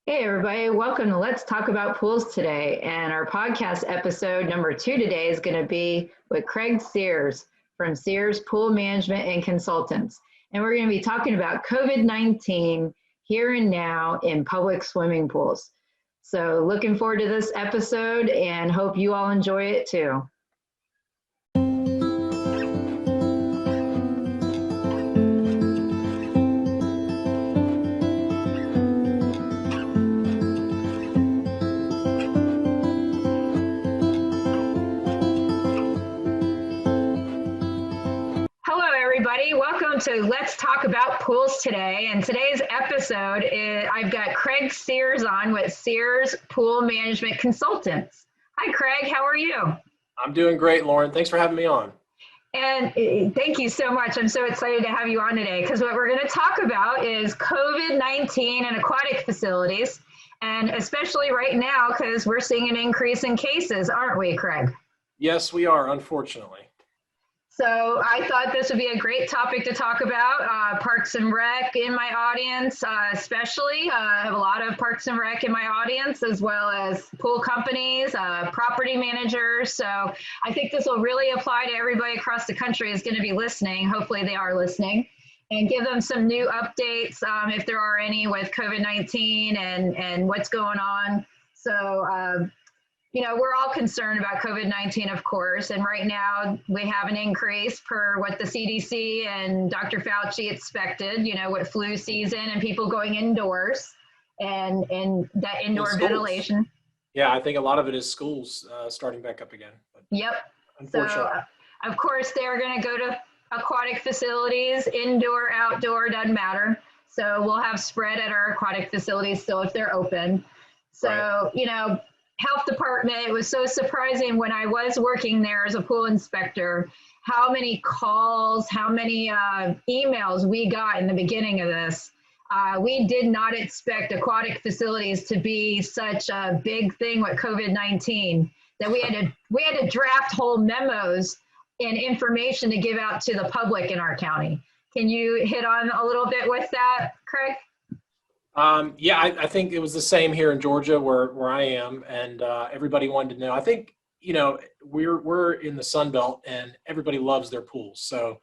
Hey, everybody, welcome to Let's Talk About Pools today. And our podcast episode number 2 today is going to be with Craig Sears from Sears Pool Management and Consultants. And we're going to be talking about COVID-19 here and now in public swimming pools. So looking forward to this episode and hope you all enjoy it too. Welcome to Let's Talk About Pools today. And today's episode is I've got Craig Sears on with Sears Pool Management Consultants. Hi, Craig. How are you? I'm doing great, Lauren. Thanks for having me on. And thank you so much. I'm so excited to have you on today because what we're going to talk about is COVID-19 and aquatic facilities, and especially right now because we're seeing an increase in cases, aren't we, Craig? Yes, we are, unfortunately. So I thought this would be a great topic to talk about. Parks and Rec in my audience, especially. I have a lot of Parks and Rec in my audience, as well as pool companies, property managers. So I think this will really apply to everybody across the country is going to be listening. Hopefully they are listening. And give them some new updates if there are any with COVID-19 and what's going on. So you know, we're all concerned about COVID-19, of course, and right now we have an increase per what the CDC and Dr. Fauci expected, you know, with flu season and people going indoors and that indoor ventilation. Yeah, I think a lot of it is schools starting back up again. Yep. Unfortunately. So, of course, they're going to go to aquatic facilities, indoor, outdoor, doesn't matter. So we'll have spread at our aquatic facilities still if they're open. So, right. You know, Health department, it was so surprising when I was working there as a pool inspector, how many calls, how many emails we got in the beginning of this. We did not expect aquatic facilities to be such a big thing with COVID-19 that we had to draft whole memos and information to give out to the public in our county. Can you hit on a little bit with that, Craig? Yeah, I think it was the same here in Georgia where I am, and everybody wanted to know. I think, you know, we're in the Sun Belt and everybody loves their pools. So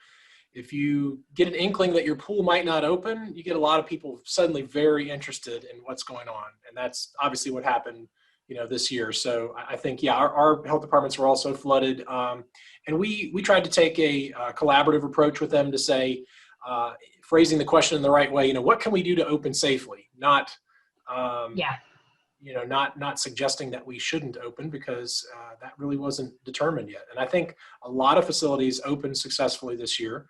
if you get an inkling that your pool might not open, you get a lot of people suddenly very interested in what's going on. And that's obviously what happened, you know, this year. So I think, yeah, our health departments were also flooded. And we tried to take a collaborative approach with them to say, phrasing the question in the right way, you know, what can we do to open safely? Not, you know, not suggesting that we shouldn't open because that really wasn't determined yet. And I think a lot of facilities opened successfully this year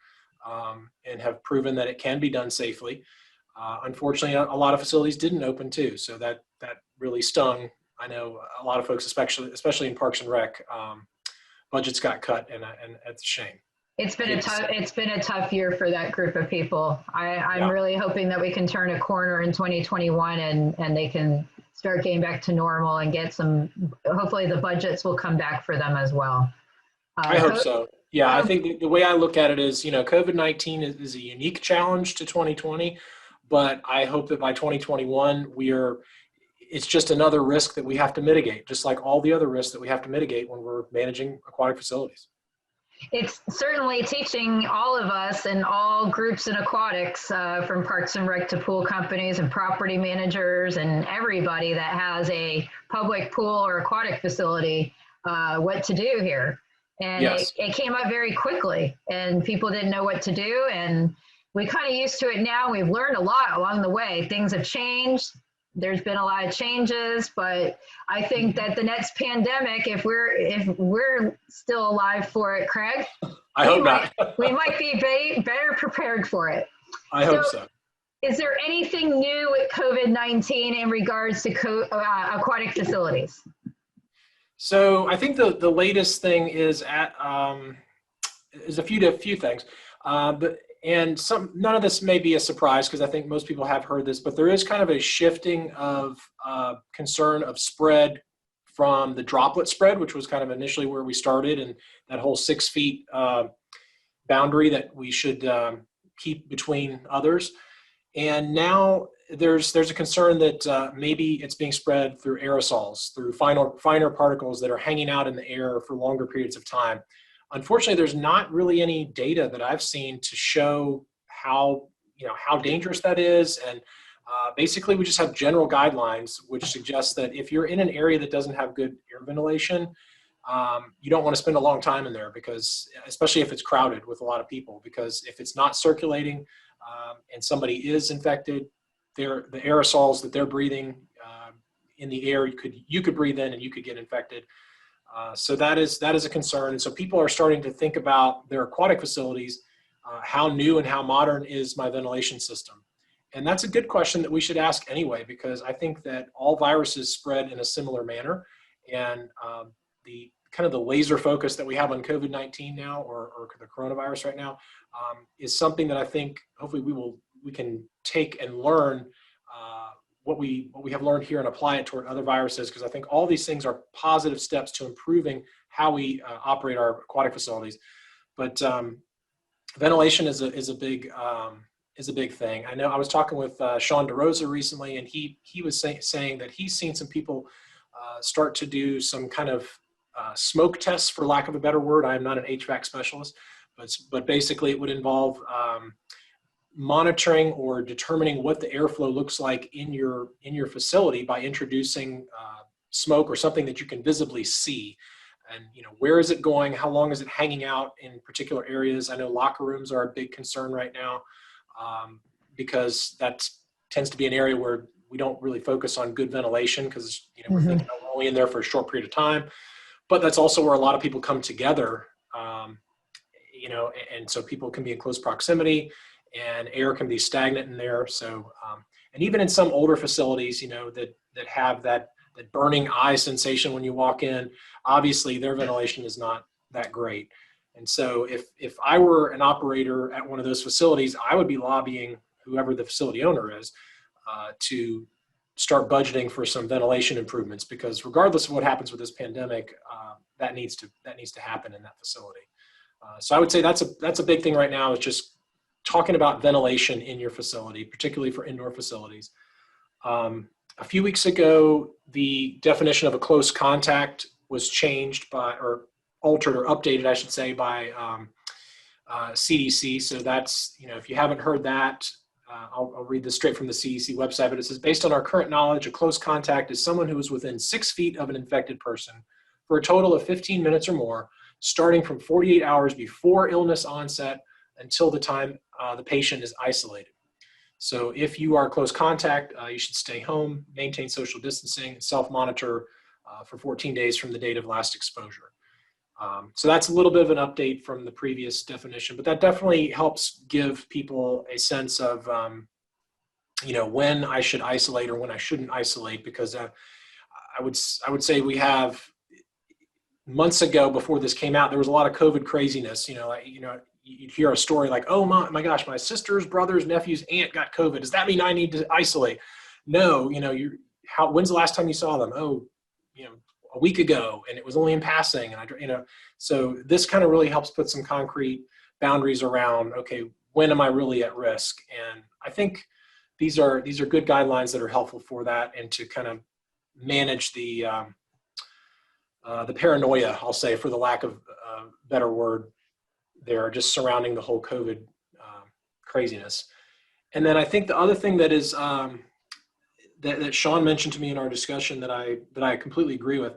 and have proven that it can be done safely. Unfortunately, a lot of facilities didn't open too. So that really stung. I know a lot of folks, especially in Parks and Rec, budgets got cut and it's a shame. It's been a tough year for that group of people. I'm really hoping that we can turn a corner in 2021 and they can start getting back to normal and get some, hopefully the budgets will come back for them as well. I hope so. Yeah, I think the way I look at it is, you know, COVID-19 is a unique challenge to 2020, but I hope that by 2021 it's just another risk that we have to mitigate, just like all the other risks that we have to mitigate when we're managing aquatic facilities. It's certainly teaching all of us and all groups in aquatics, from Parks and Rec to pool companies and property managers and everybody that has a public pool or aquatic facility, what to do here. And yes. It came up very quickly and people didn't know what to do. And we kind of used to it now. We've learned a lot along the way. Things have changed. There's been a lot of changes, but I think that the next pandemic, if we're still alive for it, Craig, I hope not. We might be better prepared for it. I hope so. Is there anything new with COVID-19 in regards to aquatic facilities? So I think the latest thing is a few things, and none of this may be a surprise because I think most people have heard this, but there is kind of a shifting of concern of spread from the droplet spread, which was kind of initially where we started, and that whole 6 feet boundary that we should keep between others. And now there's a concern that maybe it's being spread through aerosols, through finer particles that are hanging out in the air for longer periods of time. Unfortunately, there's not really any data that I've seen to show how dangerous that is. And basically, we just have general guidelines which suggest that if you're in an area that doesn't have good air ventilation, you don't want to spend a long time in there, because especially if it's crowded with a lot of people, because if it's not circulating and somebody is infected, the aerosols that they're breathing in the air, you could breathe in and you could get infected. So that is a concern. And so people are starting to think about their aquatic facilities. How new and how modern is my ventilation system? And that's a good question that we should ask anyway, because I think that all viruses spread in a similar manner. And the kind of the laser focus that we have on COVID-19 now, or the coronavirus right now, is something that I think hopefully we can take and learn what we have learned here and apply it toward other viruses, because I think all these things are positive steps to improving how we operate our aquatic facilities. But ventilation is a big thing. I know I was talking with Sean DeRosa recently, and he was saying that he's seen some people start to do some kind of smoke tests, for lack of a better word. I am not an HVAC specialist, but basically it would involve monitoring or determining what the airflow looks like in your facility by introducing smoke or something that you can visibly see. And where is it going? How long is it hanging out in particular areas? I know locker rooms are a big concern right now, because that tends to be an area where we don't really focus on good ventilation, because we're thinking we're only in there for a short period of time. But that's also where a lot of people come together, and so people can be in close proximity, and air can be stagnant in there. So, and even in some older facilities, that have that burning eye sensation when you walk in, obviously their ventilation is not that great. And so if I were an operator at one of those facilities, I would be lobbying whoever the facility owner is to start budgeting for some ventilation improvements, because regardless of what happens with this pandemic, that needs to happen in that facility. So I would say that's a big thing right now, is just talking about ventilation in your facility, particularly for indoor facilities. A few weeks ago, the definition of a close contact was changed or altered or updated, I should say, by CDC. So that's, if you haven't heard that, I'll read this straight from the CDC website, but it says, based on our current knowledge, a close contact is someone who is within 6 feet of an infected person for a total of 15 minutes or more, starting from 48 hours before illness onset until the time the patient is isolated. So if you are close contact, you should stay home, maintain social distancing, and self-monitor for 14 days from the date of last exposure. So that's a little bit of an update from the previous definition, but that definitely helps give people a sense of, when I should isolate or when I shouldn't isolate, because I would say we have, months ago before this came out, there was a lot of COVID craziness. You'd hear a story like, oh my gosh, my sister's brother's nephew's aunt got COVID. Does that mean I need to isolate? No, when's the last time you saw them? Oh, a week ago, and it was only in passing. And so this kind of really helps put some concrete boundaries around, okay, when am I really at risk? And I think these are good guidelines that are helpful for that, and to kind of manage the paranoia, I'll say, for the lack of a better word, there, just surrounding the whole COVID craziness. And then I think the other thing that is that Sean mentioned to me in our discussion that I completely agree with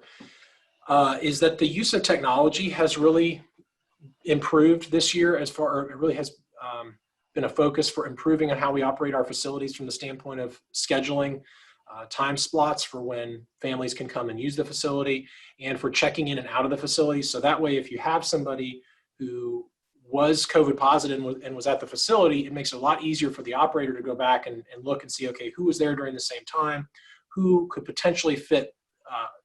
is that the use of technology has really improved this year. It really has been a focus for improving on how we operate our facilities from the standpoint of scheduling time slots for when families can come and use the facility, and for checking in and out of the facility. So that way, if you have somebody who was COVID positive and was at the facility, it makes it a lot easier for the operator to go back and look and see, okay, who was there during the same time, who could potentially fit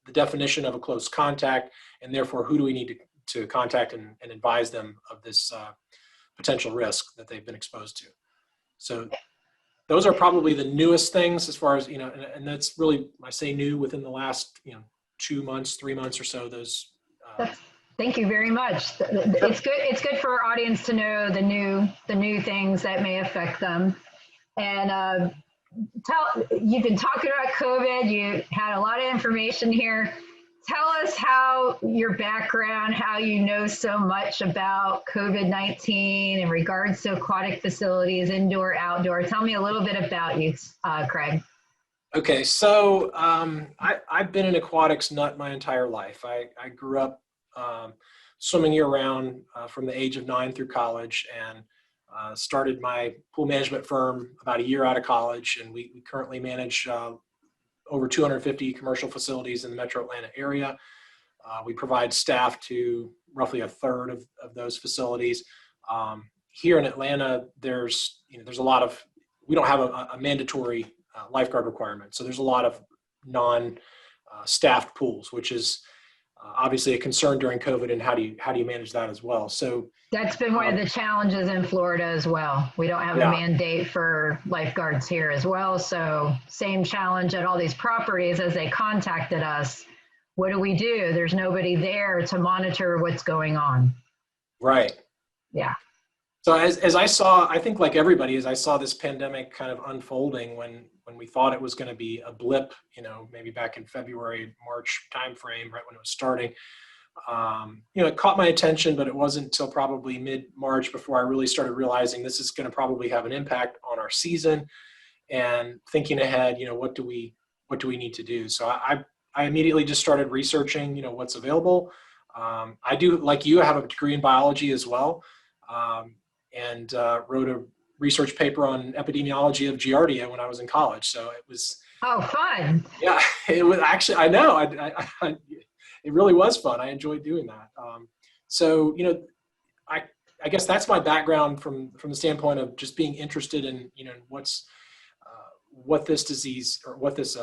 the definition of a close contact, and therefore who do we need to contact and advise them of this potential risk that they've been exposed to. So those are probably the newest things, as far as, and that's really, I say new, within the last 2 months, 3 months or so. Those. Thank you very much. It's good. It's good for our audience to know the new things that may affect them. And you've been talking about COVID, you had a lot of information here. Tell us how your background, how you know so much about COVID-19 in regards to aquatic facilities, indoor, outdoor. Tell me a little bit about you, Craig. Okay, so I've been an aquatics nut my entire life. I grew up swimming year-round from the age of 9 through college, and started my pool management firm about a year out of college, and we currently manage over 250 commercial facilities in the metro Atlanta area. We provide staff to roughly a third of those facilities. Here in Atlanta, there's a lot of, we don't have a mandatory lifeguard requirement. So there's a lot of non-staffed pools, which is obviously a concern during COVID, and how do you manage that as well? So that's been one of the challenges in Florida as well. We don't have a mandate for lifeguards here as well. So same challenge at all these properties. As they contacted us, what do we do? There's nobody there to monitor what's going on. Right. Yeah. So as I saw, I think like everybody, as I saw this pandemic kind of unfolding, when we thought it was going to be a blip, maybe back in February, March timeframe, right when it was starting, it caught my attention, but it wasn't until probably mid-March before I really started realizing this is going to probably have an impact on our season, and thinking ahead, what do we need to do? So I immediately just started researching, what's available. I do, like you, I have a degree in biology as well. And wrote a research paper on epidemiology of Giardia when I was in college. So it was. Oh, fun. Yeah, it was actually, I know, it really was fun. I enjoyed doing that. So, I guess that's my background from the standpoint of just being interested in, what this disease, or what this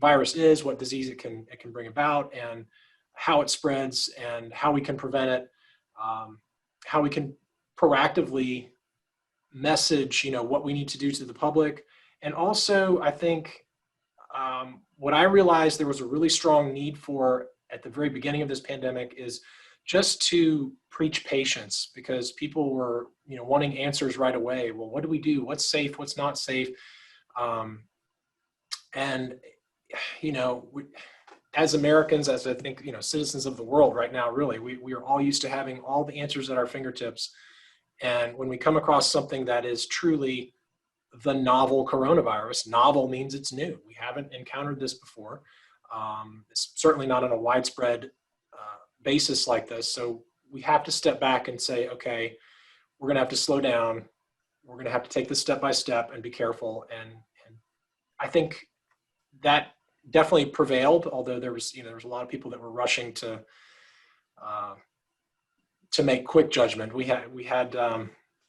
virus is, what disease it can bring about, and how it spreads, and how we can prevent it, how we can proactively message, what we need to do to the public. And also, I think what I realized there was a really strong need for at the very beginning of this pandemic is just to preach patience, because people were, wanting answers right away. Well, what do we do? What's safe? What's not safe? And, as Americans, as I think, citizens of the world right now, really, we are all used to having all the answers at our fingertips. And when we come across something that is truly the novel coronavirus, novel means it's new. We haven't encountered this before. It's certainly not on a widespread basis like this. So we have to step back and say, okay, we're going to have to slow down. We're going to have to take this step by step and be careful. And I think that definitely prevailed, although there was a lot of people that were rushing to make quick judgment. We had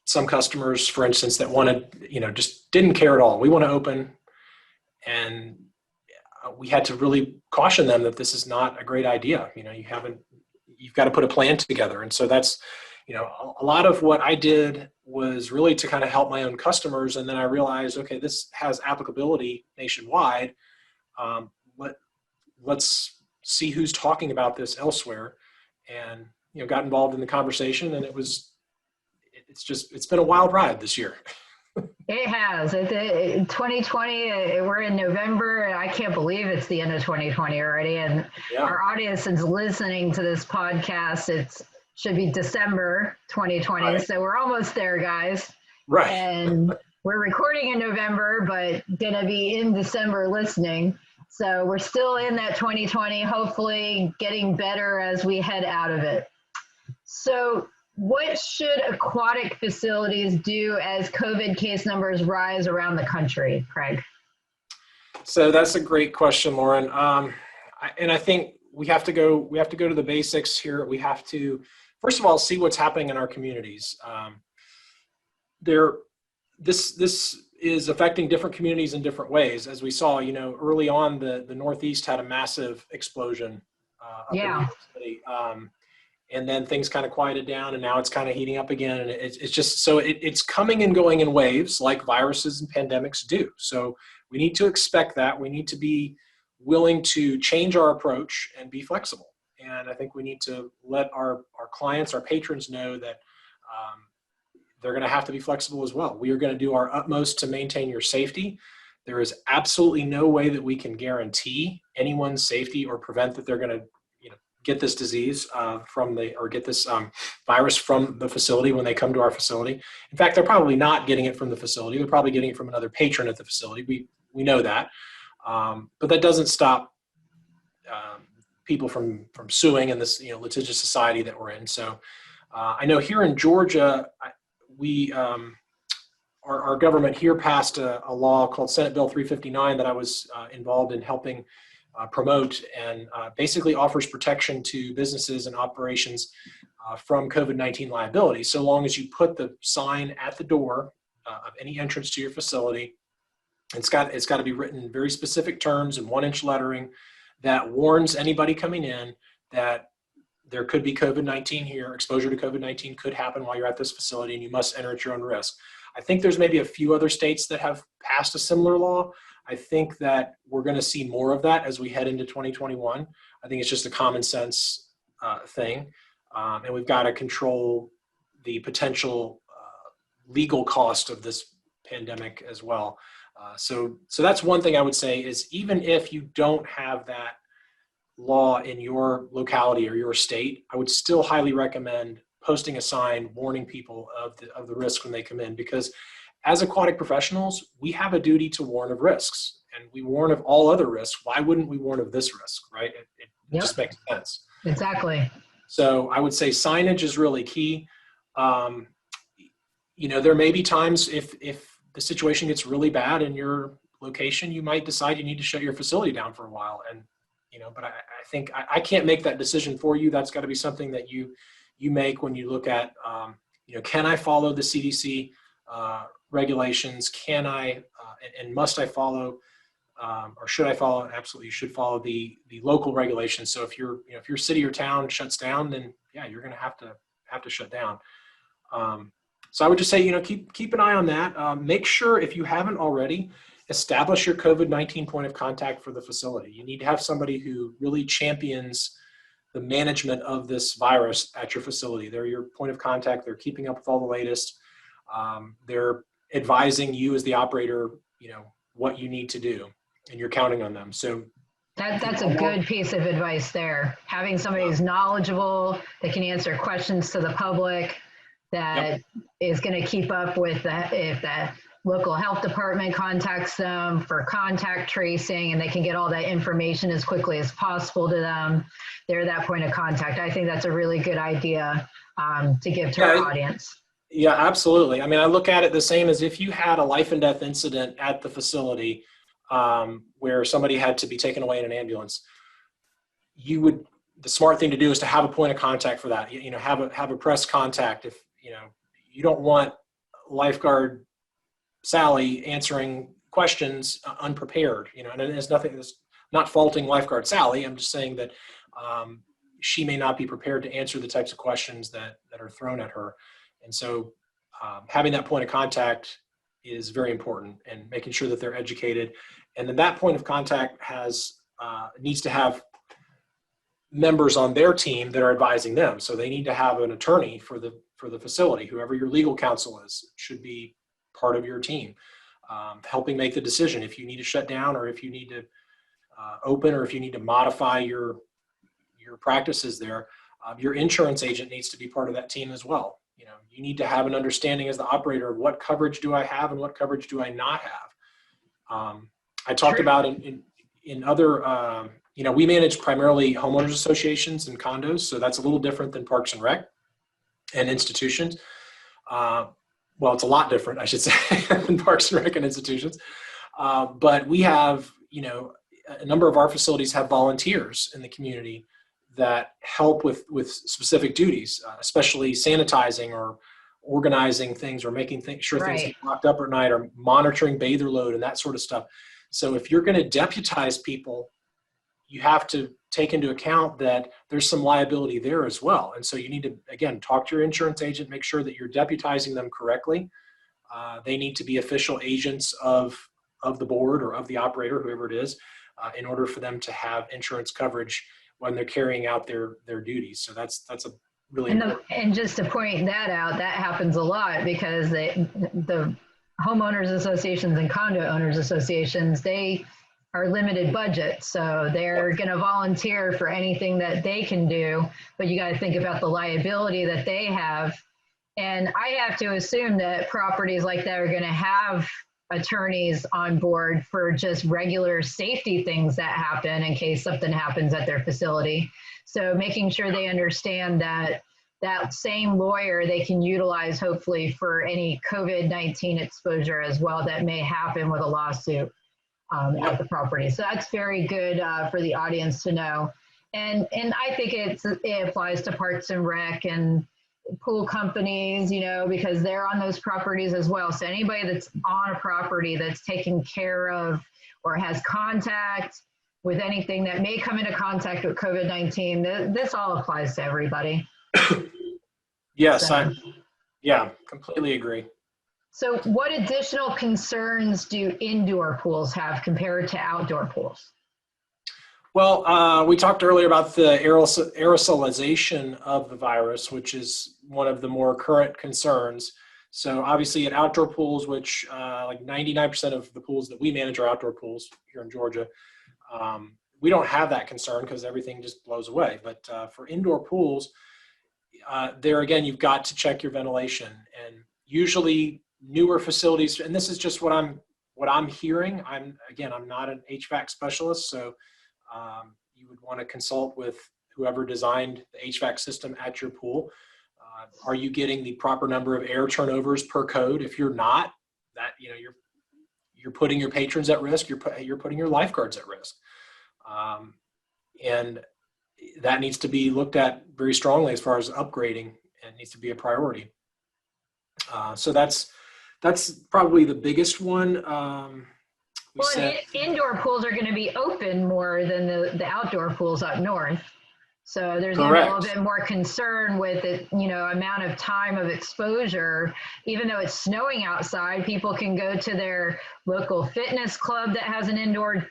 some customers, for instance, that wanted, just didn't care at all. We want to open, and we had to really caution them that this is not a great idea. You've got to put a plan together. And so that's, a lot of what I did was really to kind of help my own customers. And then I realized, okay, this has applicability nationwide. Let's see who's talking about this elsewhere, and got involved in the conversation, and it's been a wild ride this year. It has. 2020, we're in November, and I can't believe it's the end of 2020 already. And our audience is listening to this podcast. It should be December 2020. Right. So we're almost there, guys. Right. And we're recording in November, but going to be in December listening. So we're still in that 2020, hopefully getting better as we head out of it. So what should aquatic facilities do as COVID case numbers rise around the country, Craig? So that's a great question, Lauren. And I think we have to go to the basics here. We have to, first of all, see what's happening in our communities. This is affecting different communities in different ways. As we saw, early on, the Northeast had a massive explosion up in New York City. And then things kind of quieted down, and now it's kind of heating up again. And it's just, so it's coming and going in waves like viruses and pandemics do. So we need to expect that. We need to be willing to change our approach and be flexible. And I think we need to let our clients, our patrons know that they're going to have to be flexible as well. We are going to do our utmost to maintain your safety. There is absolutely no way that we can guarantee anyone's safety or prevent that they're going to, get this disease get this virus from the facility when they come to our facility. In fact, they're probably not getting it from the facility. They're probably getting it from another patron at the facility. We know that, but that doesn't stop people from suing in this litigious society that we're in. So I know here in Georgia, our government here passed a law called Senate Bill 359 that I was involved in helping promote, and basically offers protection to businesses and operations from COVID-19 liability, so long as you put the sign at the door of any entrance to your facility. It's got to be written in very specific terms and 1-inch lettering that warns anybody coming in that there could be COVID-19 here. Exposure to COVID-19 could happen while you're at this facility, and you must enter at your own risk. I think there's maybe a few other states that have passed a similar law. I think that we're going to see more of that as we head into 2021. I think it's just a common sense thing. And we've got to control the potential legal cost of this pandemic as well. So that's one thing I would say is, even if you don't have that law in your locality or your state, I would still highly recommend posting a sign warning people of the risk when they come in, because as aquatic professionals, we have a duty to warn of risks, and we warn of all other risks. Why wouldn't we warn of this risk, right? It just makes sense. Exactly. So I would say signage is really key. There may be times if the situation gets really bad in your location, you might decide you need to shut your facility down for a while. And, but I think I can't make that decision for you. That's got to be something that you make when you look at, can I follow the CDC regulations? Can I and must I follow, or should I follow? Absolutely, you should follow the local regulations. So if your city or town shuts down, then yeah, you're going to have to shut down. So I would just say, keep an eye on that. Make sure, if you haven't already, establish your COVID-19 point of contact for the facility. You need to have somebody who really champions the management of this virus at your facility. They're your point of contact. They're keeping up with all the latest. They're advising you as the operator, what you need to do, and you're counting on them. So that's a good piece of advice there. Having somebody who's knowledgeable, that can answer questions to the public, that is going to keep up with if the local health department contacts them for contact tracing, and they can get all that information as quickly as possible to them. They're that point of contact. I think that's a really good idea to give to our audience. Yeah, absolutely. I mean, I look at it the same as if you had a life and death incident at the facility where somebody had to be taken away in an ambulance. The smart thing to do is to have a point of contact for that. Have a press contact. If you don't want Lifeguard Sally answering questions unprepared, and there's nothing that's not faulting Lifeguard Sally. I'm just saying that she may not be prepared to answer the types of questions that are thrown at her. And so having that point of contact is very important, and making sure that they're educated. And then that point of contact needs to have members on their team that are advising them. So they need to have an attorney for the facility. Whoever your legal counsel is should be part of your team, helping make the decision if you need to shut down, or if you need to open, or if you need to modify your practices there. Your insurance agent needs to be part of that team as well. You need to have an understanding as the operator of what coverage do I have and what coverage do I not have. I talked about in other, we manage primarily homeowners associations and condos, so that's a little different than Parks and Rec and institutions. Well, it's a lot different, I should say, than Parks and Rec and institutions. But we have, a number of our facilities have volunteers in the community that help with specific duties, especially sanitizing or organizing things, or making sure things get locked up at night, or monitoring bather load and that sort of stuff. So if you're going to deputize people, you have to take into account that there's some liability there as well. And so you need to, again, talk to your insurance agent, make sure that you're deputizing them correctly. They need to be official agents of the board or of the operator, whoever it is, in order for them to have insurance coverage when they're carrying out their duties. So that's a really important. And just to point that out, that happens a lot because the homeowners associations and condo owners associations, they are limited budget. So they're going to volunteer for anything that they can do, but you got to think about the liability that they have. And I have to assume that properties like that are going to have attorneys on board for just regular safety things that happen in case something happens at their facility. So making sure they understand that that same lawyer they can utilize hopefully for any COVID-19 exposure as well that may happen with a lawsuit at the property. So that's very good for the audience to know. And I think it applies to Parks and Rec and pool companies, you know, because they're on those properties as well. So anybody that's on a property that's taken care of or has contact with anything that may come into contact with COVID-19, this all applies to everybody. Yes, So, completely agree. So what additional concerns do indoor pools have compared to outdoor pools? Well, we talked earlier about the aerosolization of the virus, which is one of the more current concerns. So obviously at outdoor pools, which like 99% of the pools that we manage are outdoor pools here in Georgia, we don't have that concern because everything just blows away. But for indoor pools, there again, you've got to check your ventilation. And usually newer facilities, and this is just what I'm hearing. I'm not an HVAC specialist, so you would want to consult with whoever designed the HVAC system at your pool. Are you getting the proper number of air turnovers per code? If you're not, that you're putting your patrons at risk. You're putting your lifeguards at risk, and that needs to be looked at very strongly as far as upgrading. And needs to be a priority. So that's probably the biggest one. Indoor pools are going to be open more than the outdoor pools up north. So there's going to be a little bit more concern with it, amount of time of exposure. Even though it's snowing outside, people can go to their local fitness club that has an indoor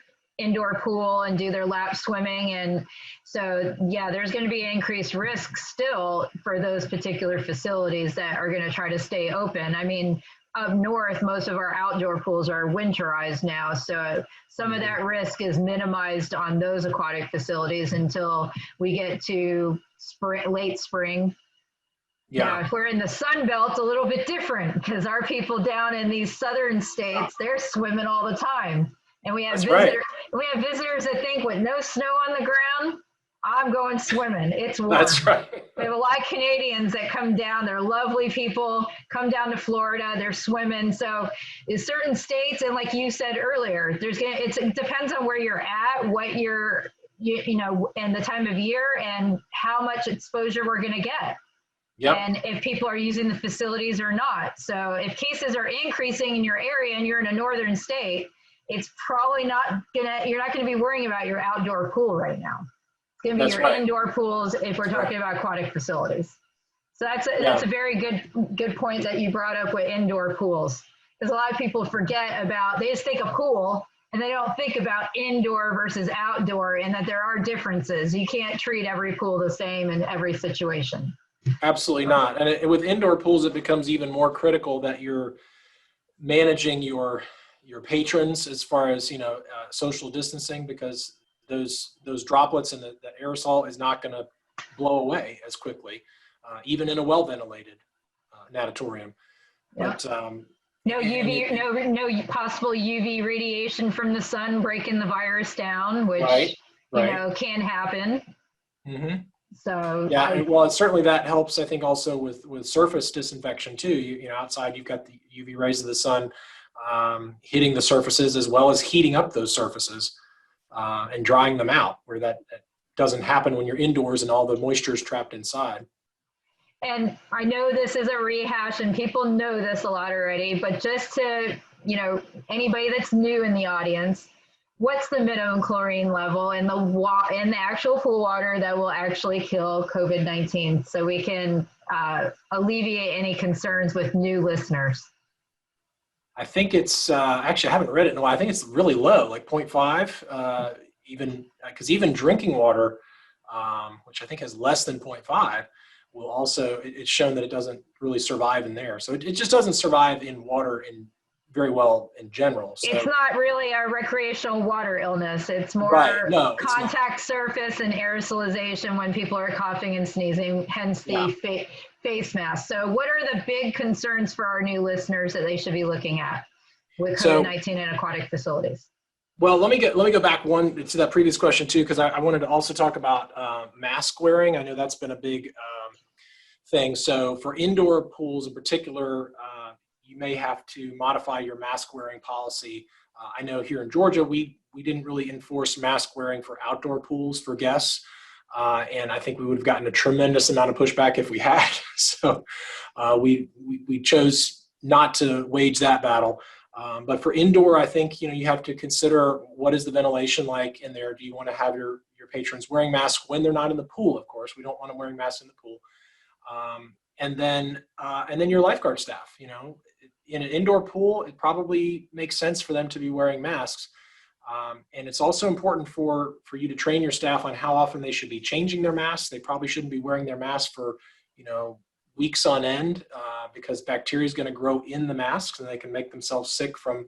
pool and do their lap swimming. And so, there's going to be increased risk still for those particular facilities that are going to try to stay open. I mean, up north, most of our outdoor pools are winterized now. So some of that risk is minimized on those aquatic facilities until we get to late spring. Yeah. Now, if we're in the Sun Belt, a little bit different because our people down in these southern states, they're swimming all the time. And we have visitors that think with no snow on the ground, I'm going swimming. It's warm. That's right. We have a lot of Canadians that come down. They're lovely people, come down to Florida, they're swimming. So in certain states, and like you said earlier, it depends on where you're at, what and the time of year and how much exposure we're going to get. Yep. And if people are using the facilities or not. So if cases are increasing in your area and you're in a northern state, it's probably you're not going to be worrying about your outdoor pool right now. It's going to be your indoor pools if we're talking about aquatic facilities. So that's a very good point that you brought up with indoor pools. Because a lot of people forget they just think of pool and they don't think about indoor versus outdoor and that there are differences. You can't treat every pool the same in every situation. Absolutely not. And with indoor pools, it becomes even more critical that you're managing your patrons as far as, social distancing, because those droplets and the aerosol is not going to blow away as quickly, even in a well-ventilated natatorium. Yep. But no possible UV radiation from the sun breaking the virus down, which can happen. Mm-hmm. So certainly that helps. I think also with surface disinfection too. Outside you've got the UV rays of the sun hitting the surfaces as well as heating up those surfaces. And drying them out, where that doesn't happen when you're indoors and all the moisture is trapped inside. And I know this is a rehash and people know this a lot already, but just to, anybody that's new in the audience, what's the minimum chlorine level in the actual pool water that will actually kill COVID-19 so we can alleviate any concerns with new listeners? I think it's actually I haven't read it in a while. I think it's really low, like 0.5. Even drinking water, which I think has less than 0.5, will also it's shown that it doesn't really survive in there. So it just doesn't survive in water in very well in general. So, it's not really a recreational water illness. It's more right. No, it's not. contact surface and aerosolization when people are coughing and sneezing, hence the face mask. So what are the big concerns for our new listeners that they should be looking at with COVID-19 in aquatic facilities? Well, let me go back one to that previous question too, because I wanted to also talk about mask wearing. I know that's been a big thing. So for indoor pools in particular, you may have to modify your mask wearing policy. I know here in Georgia, we didn't really enforce mask wearing for outdoor pools for guests. And I think we would have gotten a tremendous amount of pushback if we had. So we chose not to wage that battle. But for indoor, I think, you have to consider what is the ventilation like in there. Do you want to have your patrons wearing masks when they're not in the pool? Of course, we don't want them wearing masks in the pool. And then your lifeguard staff, in an indoor pool, it probably makes sense for them to be wearing masks. And it's also important for you to train your staff on how often they should be changing their masks. They probably shouldn't be wearing their masks for, weeks on end, because bacteria is going to grow in the masks and they can make themselves sick from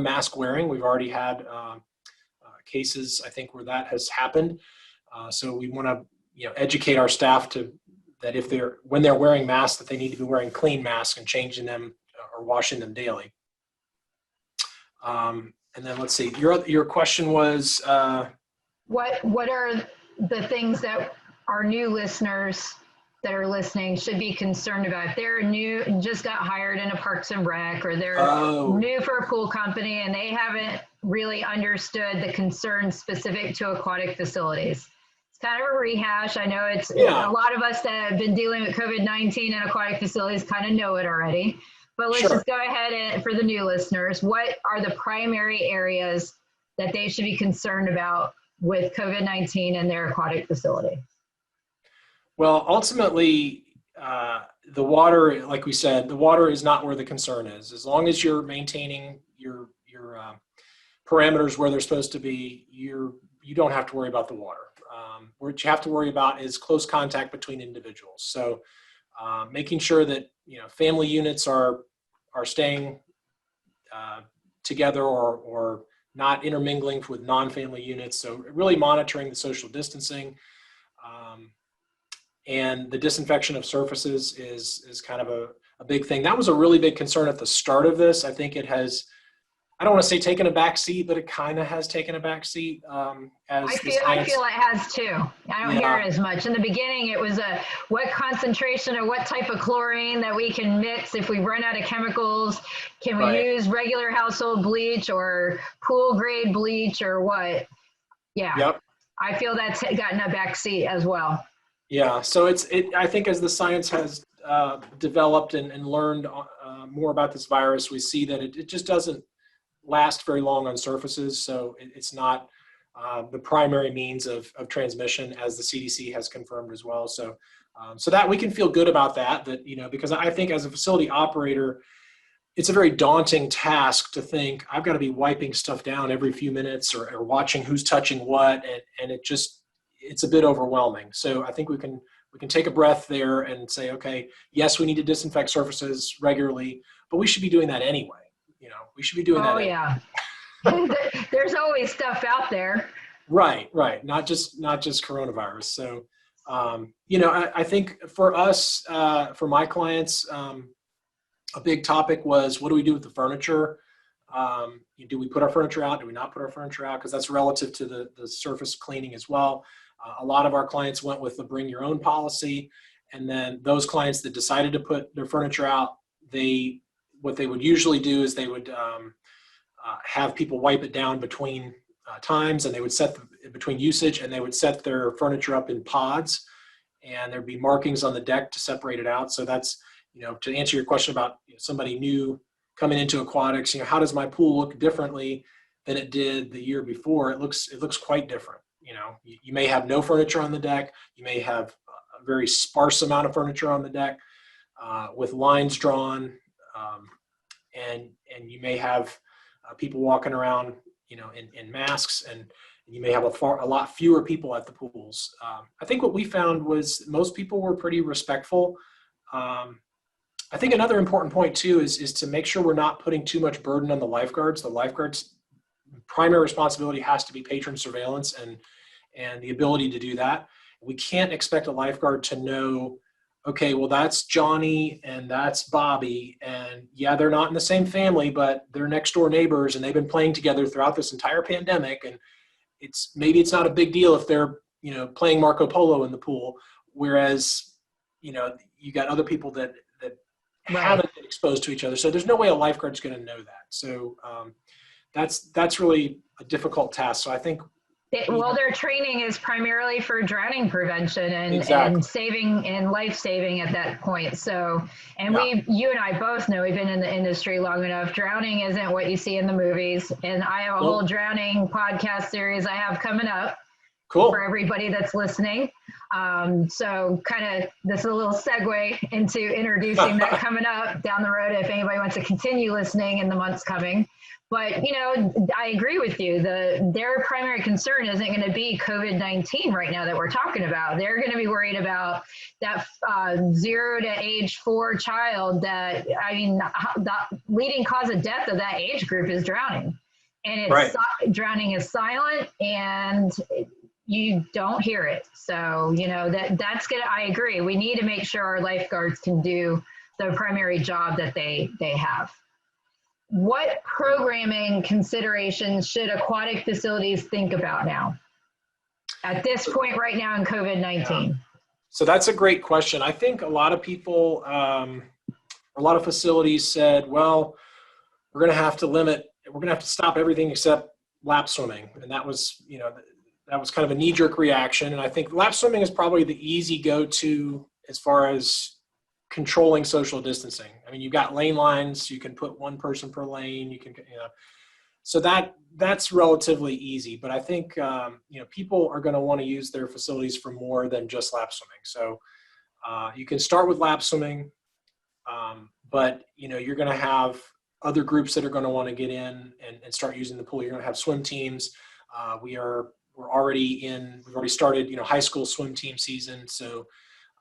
mask wearing. We've already had cases, I think, where that has happened. So we want to, educate our staff that when they're wearing masks, that they need to be wearing clean masks and changing them or washing them daily. And then let's see, your question was, what are the things that our new listeners that are listening should be concerned about? If they're new, just got hired in a Parks and Rec, or they're new for a pool company and they haven't really understood the concerns specific to aquatic facilities. It's kind of a rehash. I know it's a lot of us that have been dealing with COVID-19 and aquatic facilities kind of know it already, but let's just go ahead and for the new listeners, what are the primary areas that they should be concerned about with COVID-19 and their aquatic facility? Well, ultimately, the water, like we said, the water is not where the concern is. As long as you're maintaining your parameters where they're supposed to be, you don't have to worry about the water. What you have to worry about is close contact between individuals. So making sure that family units are staying together or not intermingling with non-family units. So really monitoring the social distancing. And the disinfection of surfaces is kind of a big thing. That was a really big concern at the start of this. I think it has, I don't want to say taken a back seat, but it kind of has taken a back seat. I feel it has too. I don't hear it as much. In the beginning, it was what concentration or what type of chlorine that we can mix if we run out of chemicals. Can we use regular household bleach or pool grade bleach or what? Yeah. Yep. I feel that's gotten a back seat as well. Yeah, so I think as the science has developed and learned more about this virus, we see that it just doesn't last very long on surfaces. So it's not the primary means of transmission, as the CDC has confirmed as well. So that we can feel good about that, because I think as a facility operator, it's a very daunting task to think I've got to be wiping stuff down every few minutes or watching who's touching what, and it's a bit overwhelming. So I think we can take a breath there and say, okay, yes, we need to disinfect surfaces regularly, but we should be doing that anyway. We should be doing that. Oh yeah. There's always stuff out there. Right. Not just coronavirus. So, I think for us, for my clients, a big topic was, what do we do with the furniture? Do we put our furniture out? Do we not put our furniture out? Because that's relative to the surface cleaning as well. A lot of our clients went with the bring your own policy. And then those clients that decided to put their furniture out, what they would usually do is they would have people wipe it down between times, and they would set between usage, and they would set their furniture up in pods, and there'd be markings on the deck to separate it out. So that's, to answer your question about somebody new coming into aquatics, how does my pool look differently than it did the year before? It looks quite different. You may have no furniture on the deck. You may have a very sparse amount of furniture on the deck with lines drawn, and you may have people walking around, in masks, and you may have a lot fewer people at the pools. I think what we found was most people were pretty respectful. I think another important point too is to make sure we're not putting too much burden on the lifeguards. The lifeguards' primary responsibility has to be patron surveillance and the ability to do that. We can't expect a lifeguard to know, okay, well, that's Johnny and that's Bobby, and yeah, they're not in the same family, but they're next door neighbors and they've been playing together throughout this entire pandemic. And maybe it's not a big deal if they're, playing Marco Polo in the pool, whereas, you got other people that haven't been exposed to each other. So there's no way a lifeguard's going to know that. So that's really a difficult task. So I think their training is primarily for drowning prevention and, exactly. and saving and life saving at that point. So, and you and I both know, we've been in the industry long enough. Drowning isn't what you see in the movies. And I have a whole drowning podcast series I have coming up. Cool. For everybody that's listening. So kind of this is a little segue into introducing that coming up down the road if anybody wants to continue listening in the months coming. But, I agree with you. Their primary concern isn't going to be COVID-19 right now that we're talking about. They're going to be worried about that 0 to age 4 child that, the leading cause of death of that age group is drowning. And drowning is silent and you don't hear it. So, I agree. We need to make sure our lifeguards can do the primary job that they have. What programming considerations should aquatic facilities think about now at this point right now in COVID-19? Yeah. So that's a great question. I think a lot of people, a lot of facilities said, well, we're going to have to stop everything except lap swimming. And that was, that was kind of a knee-jerk reaction. And I think lap swimming is probably the easy go-to as far as controlling social distancing. I mean, you've got lane lines, you can put one person per lane, so that's relatively easy. But I think, people are going to want to use their facilities for more than just lap swimming. So you can start with lap swimming, but, you're going to have other groups that are going to want to get in and start using the pool. You're going to have swim teams. We've already started, high school swim team season. So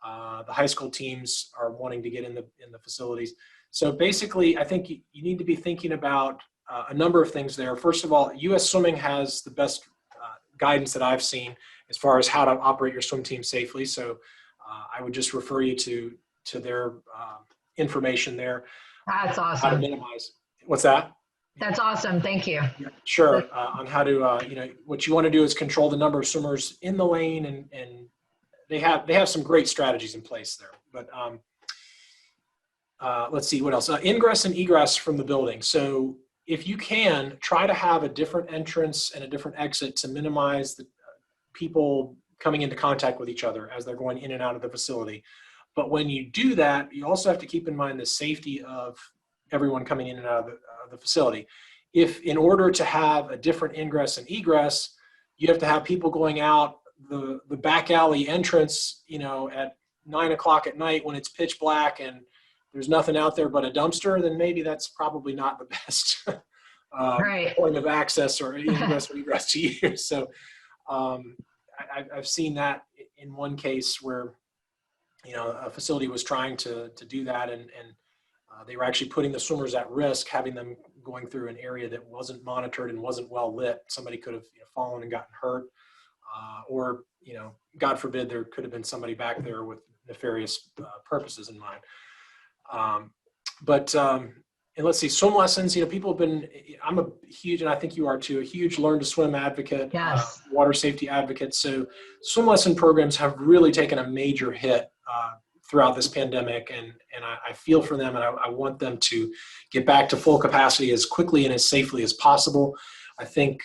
the high school teams are wanting to get in the facilities. So basically, I think you need to be thinking about a number of things there. First of all, U.S. Swimming has the best guidance that I've seen as far as how to operate your swim team safely. So I would just refer you to their information there. That's awesome. How to minimize. What's that? That's awesome. Thank you. Sure. On how to, what you want to do is control the number of swimmers in the lane, and they have some great strategies in place there. But let's see what else. Ingress and egress from the building. So if you can, try to have a different entrance and a different exit to minimize the people coming into contact with each other as they're going in and out of the facility. But when you do that, you also have to keep in mind the safety of everyone coming in and out of the facility. If in order to have a different ingress and egress, you have to have people going out the back alley entrance, at 9 o'clock at night when it's pitch black and there's nothing out there but a dumpster, then maybe that's probably not the best point of access or ingress or egress to you. So I've seen that in one case where, a facility was trying to do that and they were actually putting the swimmers at risk, having them going through an area that wasn't monitored and wasn't well lit. Somebody could have fallen and gotten hurt, or, God forbid, there could have been somebody back there with nefarious purposes in mind. And let's see, swim lessons, people have been, I'm a huge, and I think you are too, a huge learn to swim advocate, yes. Water safety advocate. So swim lesson programs have really taken a major hit throughout this pandemic, and I feel for them, and I want them to get back to full capacity as quickly and as safely as possible. I think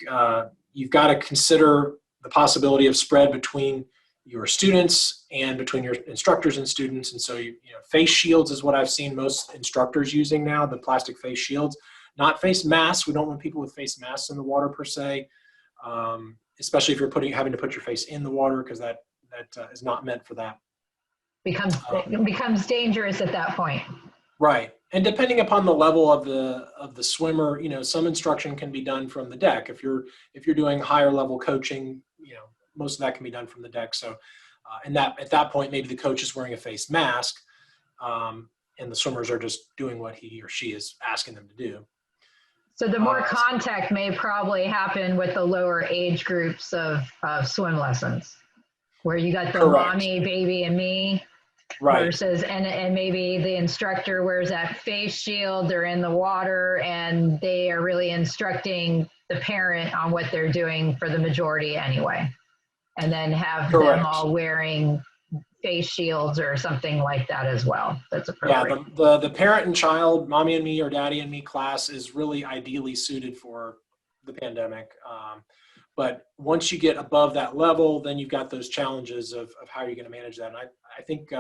you've got to consider the possibility of spread between your students and between your instructors and students. And so, face shields is what I've seen most instructors using now, the plastic face shields, not face masks. We don't want people with face masks in the water per se, especially if you're having to put your face in the water, because that is not meant for that. It becomes dangerous at that point. Right. And depending upon the level of the swimmer, some instruction can be done from the deck. If you're doing higher level coaching, most of that can be done from the deck. So, and that at that point, maybe the coach is wearing a face mask. and the swimmers are just doing what he or she is asking them to do. So the more contact may probably happen with the lower age groups of swim lessons, where you got the Correct. mommy, baby, and me. Right. Versus, and maybe the instructor wears that face shield, they're in the water, and they are really instructing the parent on what they're doing for the majority anyway. And then have Correct. them all wearing face shields or something like that as well. That's appropriate. Yeah, the parent and child, mommy and me or daddy and me class is really ideally suited for the pandemic. But once you get above that level, then you've got those challenges of how you're going to manage that. And I think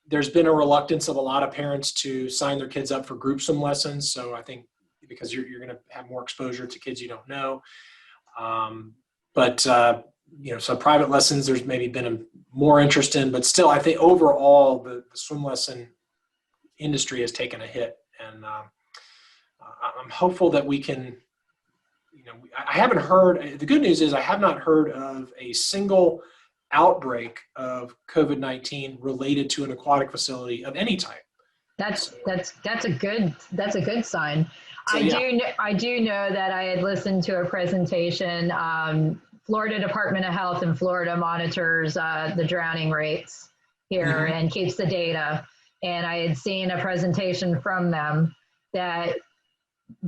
there's been a reluctance of a lot of parents to sign their kids up for group swim lessons. So I think because you're going to have more exposure to kids you don't know. So private lessons, there's maybe been a more interest in, but still, I think overall the swim lesson industry has taken a hit, and I'm hopeful that we can. I haven't heard. The good news is I have not heard of a single outbreak of COVID-19 related to an aquatic facility of any type. That's a good sign. So, I do know that I had listened to a presentation. Florida Department of Health in Florida monitors the drowning rates here and keeps the data. And I had seen a presentation from them that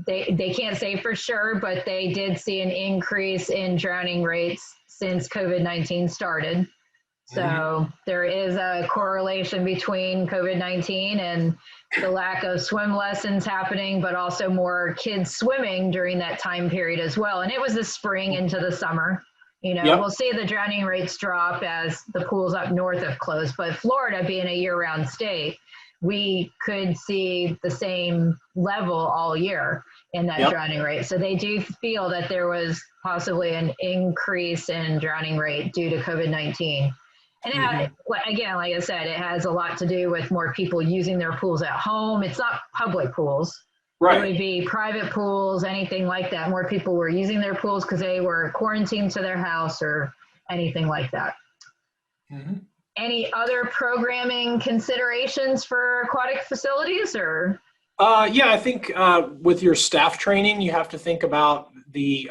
they can't say for sure, but they did see an increase in drowning rates since COVID-19 started. So there is a correlation between COVID-19 and the lack of swim lessons happening, but also more kids swimming during that time period as well. And it was the spring into the summer. We'll see the drowning rates drop as the pools up north have closed, but Florida being a year-round state, we could see the same level all year in that drowning rate. So they do feel that there was possibly an increase in drowning rate due to COVID-19. And again, like I said, it has a lot to do with more people using their pools at home. It's not public pools. Right. It would be private pools, anything like that. More people were using their pools because they were quarantined to their house or anything like that. Any other programming considerations for aquatic facilities or? I think with your staff training, you have to think about the,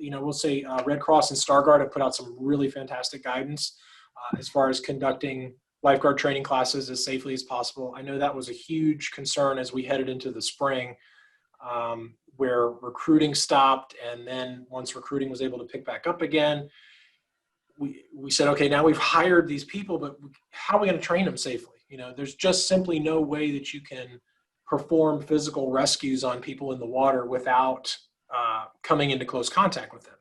we'll say Red Cross and Starguard have put out some really fantastic guidance as far as conducting lifeguard training classes as safely as possible. I know that was a huge concern as we headed into the spring, where recruiting stopped, and then once recruiting was able to pick back up again, we said, okay, now we've hired these people, but how are we going to train them safely? There's just simply no way that you can perform physical rescues on people in the water without coming into close contact with them.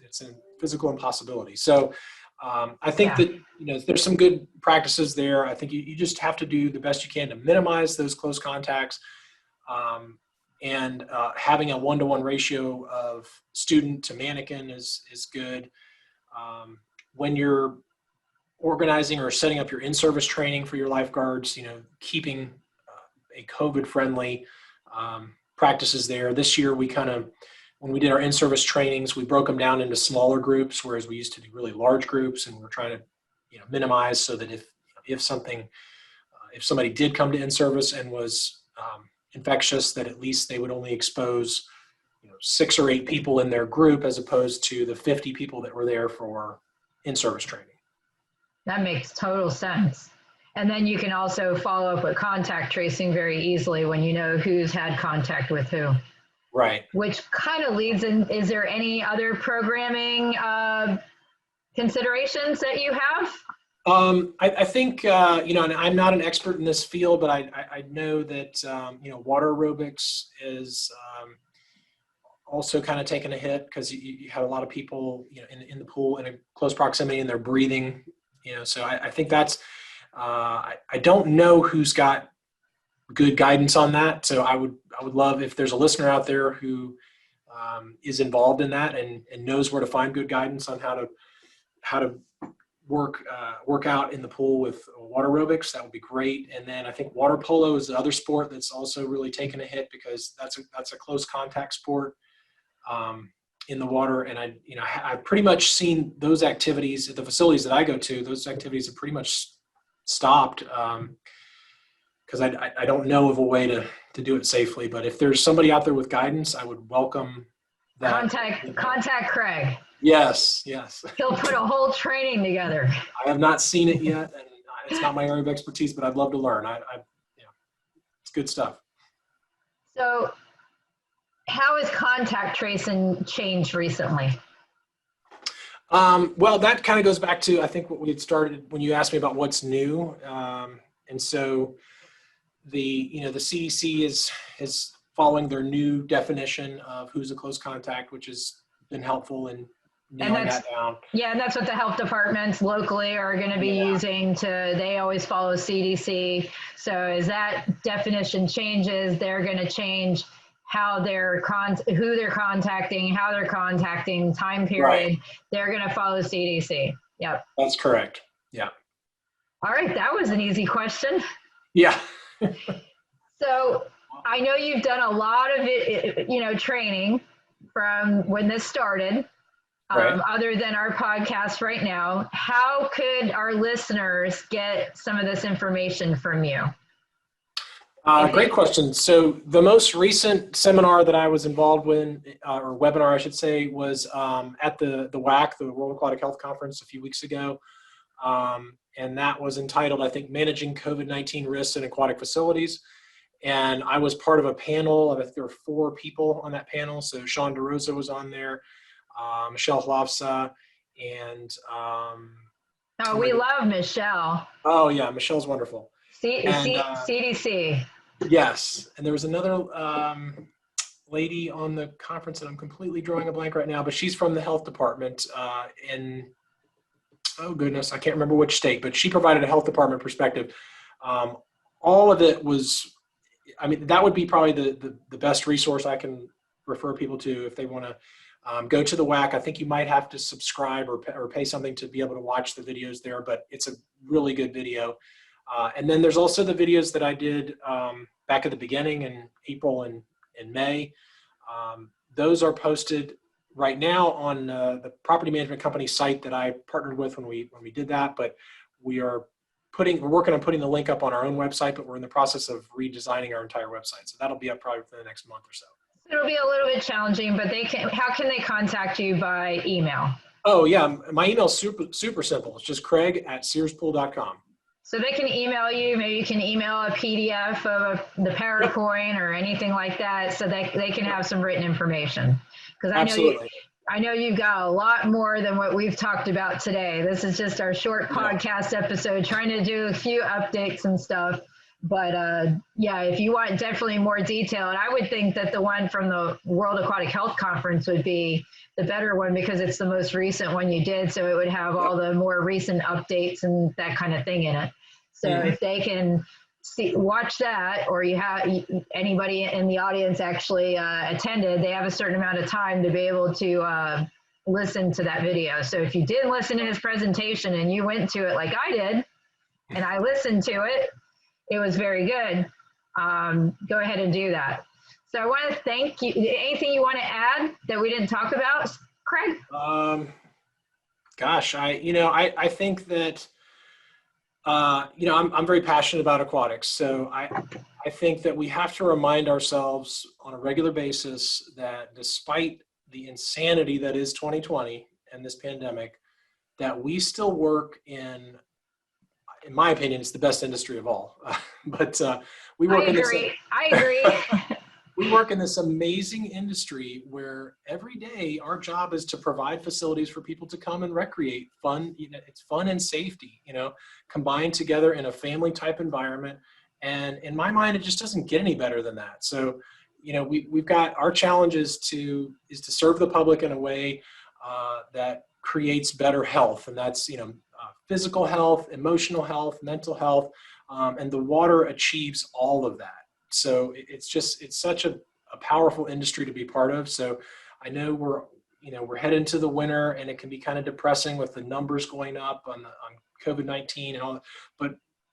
It's a physical impossibility. So I think that there's some good practices there. I think you just have to do the best you can to minimize those close contacts, and having a 1-to-1 ratio of student to mannequin is good. When you're organizing or setting up your in-service training for your lifeguards, keeping a COVID-friendly practices there. This year, when we did our in-service trainings, we broke them down into smaller groups, whereas we used to do really large groups, and we're trying to, minimize so that if somebody did come to in-service and was infectious, that at least they would only expose 6 or 8 people in their group as opposed to the 50 people that were there for in-service training. That makes total sense. And then you can also follow up with contact tracing very easily when you know who's had contact with who. Right. Which kind of leads in, is there any other programming considerations that you have? I think, and I'm not an expert in this field, but I know that, water aerobics is also kind of taking a hit because you have a lot of people, in the pool in a close proximity and they're breathing, so I think that's, I don't know who's got good guidance on that. So I would love if there's a listener out there who is involved in that and knows where to find good guidance on how to work out in the pool with water aerobics. That would be great. And then I think water polo is the other sport that's also really taken a hit because that's a close contact sport in the water. And I've pretty much seen those activities at the facilities that I go to. Those activities have pretty much stopped. because I don't know of a way to do it safely. But if there's somebody out there with guidance, I would welcome that. Contact Craig. Yes. He'll put a whole training together. I have not seen it yet, and it's not my area of expertise, but I'd love to learn. It's good stuff. So how has contact tracing changed recently? Well, that kind of goes back to, I think, what we had started when you asked me about what's new. And so the CDC is following their new definition of who's a close contact, which has been helpful in nailing that down. Yeah, and that's what the health departments locally are going to be using they always follow CDC. So as that definition changes, they're going to change how who they're contacting, how they're contacting, time period. Right. They're going to follow CDC. Yep. That's correct. Yeah. All right. That was an easy question. Yeah. So I know you've done a lot of it, training from when this started. Right. Other than our podcast right now, how could our listeners get some of this information from you? Great question. So the most recent seminar that I was involved with, or webinar, I should say, was at the WAC, the World Aquatic Health Conference, a few weeks ago. And that was entitled, I think, Managing COVID-19 Risks in Aquatic Facilities. And I was part of a panel. I think there were 4 people on that panel. So Sean DeRosa was on there, Michelle Hlafsa, and we love Michelle. Oh yeah, Michelle's wonderful. CDC. Yes, and there was another lady on the conference that I'm completely drawing a blank right now, but she's from the health department in, oh goodness, I can't remember which state, but she provided a health department perspective. All of it was, I mean, that would be probably the best resource I can refer people to if they want to go to the WAC. I think you might have to subscribe or pay something to be able to watch the videos there, but it's a really good video. And then there's also the videos that I did back at the beginning in April and May. Those are posted right now on the property management company site that I partnered with when we did that. But we're working on putting the link up on our own website, but we're in the process of redesigning our entire website. So that'll be up probably within the next month or so. It'll be a little bit challenging, but how can they contact you by email? Oh yeah, my email's super simple. It's just craig@searspool.com. So they can email you. Maybe you can email a PDF of the PowerPoint or anything like that, so that they can have some written information. Because I know you've got a lot more than what we've talked about today. This is just our short podcast episode, trying to do a few updates and stuff. But yeah, if you want definitely more detail, and I would think that the one from the World Aquatic Health Conference would be the better one because it's the most recent one you did. So it would have all the more recent updates and that kind of thing in it. So if they can watch that, or you have anybody in the audience actually attended, they have a certain amount of time to be able to listen to that video. So if you did listen to his presentation and you went to it like I did, and I listened to it, it was very good. Go ahead and do that. So I want to thank you. Anything you want to add that we didn't talk about, Craig? Gosh, I think that, I'm very passionate about aquatics. So I think that we have to remind ourselves on a regular basis that despite the insanity that is 2020 and this pandemic, that we still work in my opinion, it's the best industry of all. But we work I agree. We work in this amazing industry where every day our job is to provide facilities for people to come and recreate. It's fun and safety, combined together in a family type environment. And in my mind, it just doesn't get any better than that. So, we've got our challenge is to serve the public in a way that creates better health. And that's, physical health, emotional health, mental health, and the water achieves all of that. So it's such a powerful industry to be part of. So I know we're heading into the winter, and it can be kind of depressing with the numbers going up on COVID-19 and all that.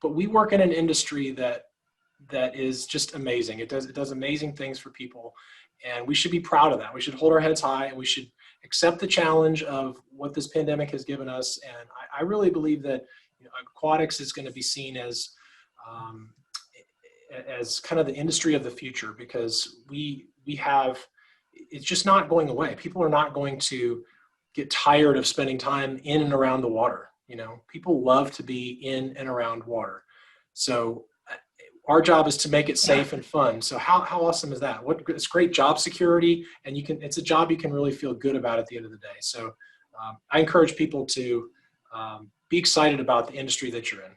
But we work in an industry that is just amazing. It does amazing things for people, and we should be proud of that. We should hold our heads high, and we should accept the challenge of what this pandemic has given us. And I really believe that aquatics is going to be seen as as kind of the industry of the future, because it's just not going away. People are not going to get tired of spending time in and around the water. People love to be in and around water. So our job is to make it safe and fun. So how awesome is that? It's great job security, and it's a job you can really feel good about at the end of the day. So I encourage people to be excited about the industry that you're in.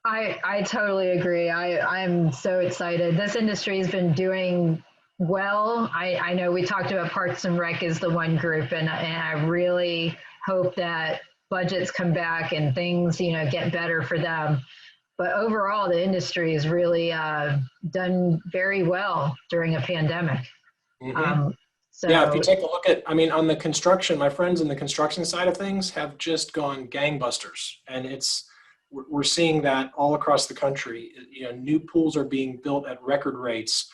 I totally agree. I'm so excited. This industry has been doing well. I know we talked about Parks and Rec is the one group, and I really hope that budgets come back and things, get better for them. But overall, the industry has really done very well during a pandemic. Mm-hmm. Yeah, if you take a look at, on the construction, my friends in the construction side of things have just gone gangbusters. And we're seeing that all across the country. New pools are being built at record rates.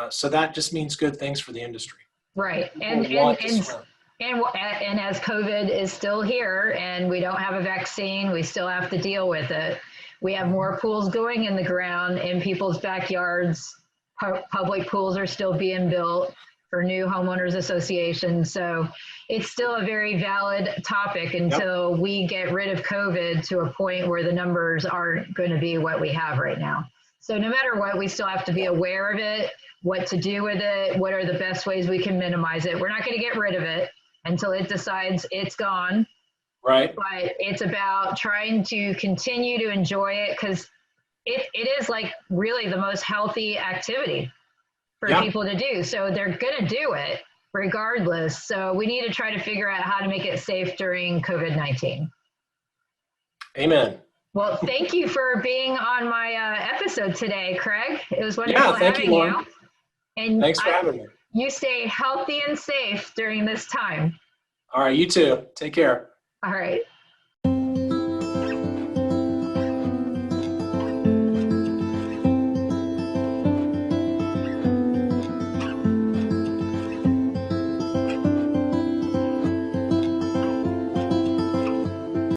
So that just means good things for the industry. Right. And as COVID is still here and we don't have a vaccine, we still have to deal with it. We have more pools going in the ground in people's backyards. Public pools are still being built for new homeowners associations. So it's still a very valid topic until we get rid of COVID to a point where the numbers aren't going to be what we have right now. So no matter what, we still have to be aware of it, what to do with it, what are the best ways we can minimize it. We're not going to get rid of it until it decides it's gone. Right. But it's about trying to continue to enjoy it, because it is like really the most healthy activity for people to do. So they're going to do it regardless. So we need to try to figure out how to make it safe during COVID-19. Amen. Well, thank you for being on my episode today, Craig. It was wonderful having you. And thanks for having me. You stay healthy and safe during this time. All right, you too. Take care. All right.